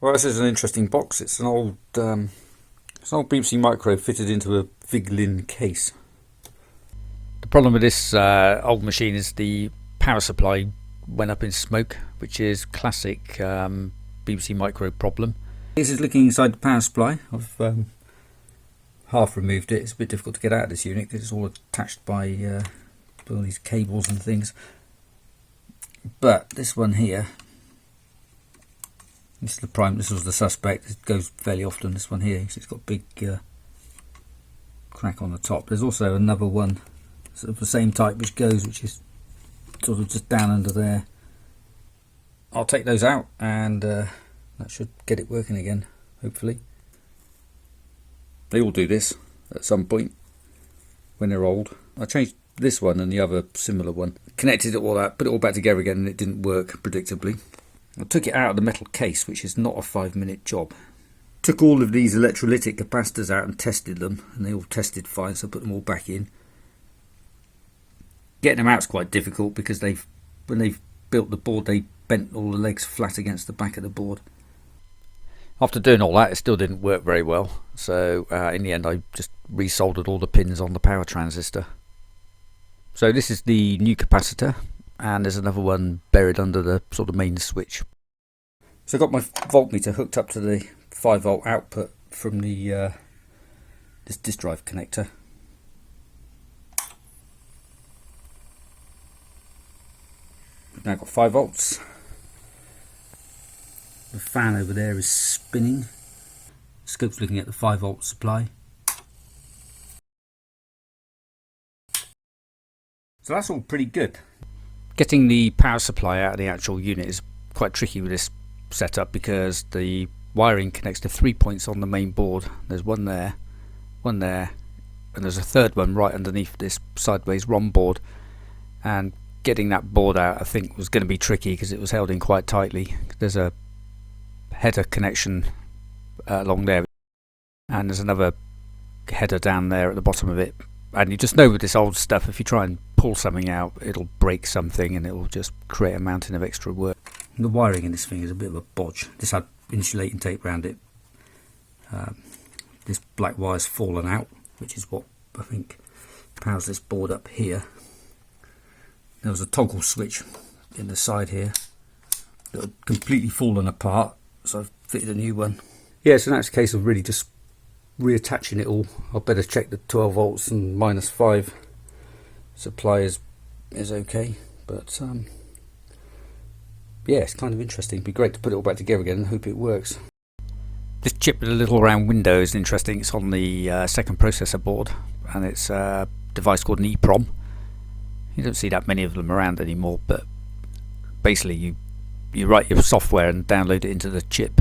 Well, this is an interesting box. It's an old BBC Micro fitted into a Viglen case. The problem with this old machine is the power supply went up in smoke, which is classic BBC Micro problem. This is looking inside the power supply. I've half removed it. It's a bit difficult to get out of this unit because it's all attached by all these cables and things. But this one here, this is the prime. This was the suspect. It goes fairly often. This one here, it's got a big crack on the top. There's also another one, sort of the same type, which is sort of just down under there. I'll take those out, and that should get it working again, hopefully. They all do this at some point when they're old. I changed this one and the other similar one, connected it all out, put it all back together again, and it didn't work predictably. I took it out of the metal case, which is not a 5-minute job. Took all of these electrolytic capacitors out and tested them, and they all tested fine, so I put them all back in. Getting them out is quite difficult because when they've built the board, they bent all the legs flat against the back of the board. After doing all that, it still didn't work very well, so in the end I just resoldered all the pins on the power transistor. So this is the new capacitor, and there's another one buried under the sort of main switch. So I've got my voltmeter hooked up to the 5-volt output from the this disk drive connector. We've now got 5 volts. The fan over there is spinning. Scope's looking at the 5-volt supply. So that's all pretty good. Getting the power supply out of the actual unit is quite tricky with this setup because the wiring connects to 3 points on the main board. There's one there, and there's a third one right underneath this sideways ROM board. And getting that board out, I think, was going to be tricky because it was held in quite tightly. There's a header connection along there, and there's another header down there at the bottom of it. And you just know with this old stuff, if you try and pull something out, it'll break something and it will just create a mountain of extra work. The wiring in this thing is a bit of a bodge. This had insulating tape around it. This black wire's fallen out, which is what I think powers this board up here. There was a toggle switch in the side here that had completely fallen apart, so I've fitted a new one. Yeah, so now it's a case of really just reattaching it all. I'll better check the 12 volts and -5 supply is okay, but yeah, it's kind of interesting. It'd be great to put it all back together again and hope it works. This chip with a little round window is interesting. It's on the second processor board, and it's a device called an EPROM. You don't see that many of them around anymore, but basically you write your software and download it into the chip,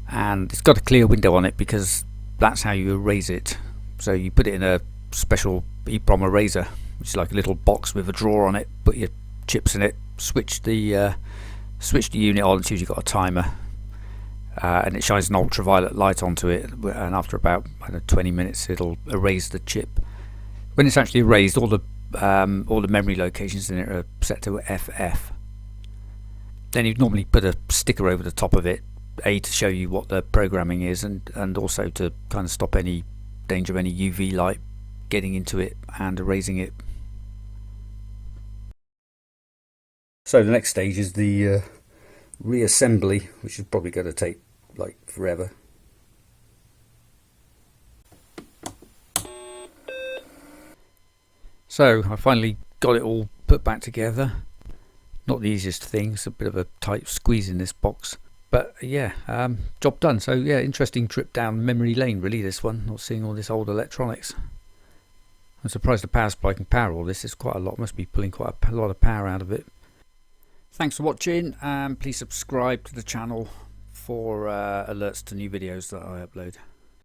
and it's got a clear window on it because that's how you erase it. So you put it in a special EPROM eraser, which is like a little box with a drawer on it. Put your chips in it, switch the unit on until you've got a timer, and it shines an ultraviolet light onto it, and after about 20 minutes it'll erase the chip. When it's actually erased, all the memory locations in it are set to FF. Then you'd normally put a sticker over the top of it, to show you what the programming is, and also to kind of stop any danger of any UV light getting into it and erasing it. So the next stage is the reassembly, which is probably going to take like forever. So I finally got it all put back together. Not the easiest thing, it's a bit of a tight squeeze in this box. But yeah, job done. So yeah, interesting trip down memory lane really, this one, not seeing all this old electronics. I'm surprised the power supply can power all this. It's quite a lot, must be pulling quite a lot of power out of it. Thanks for watching, and please subscribe to the channel for alerts to new videos that I upload.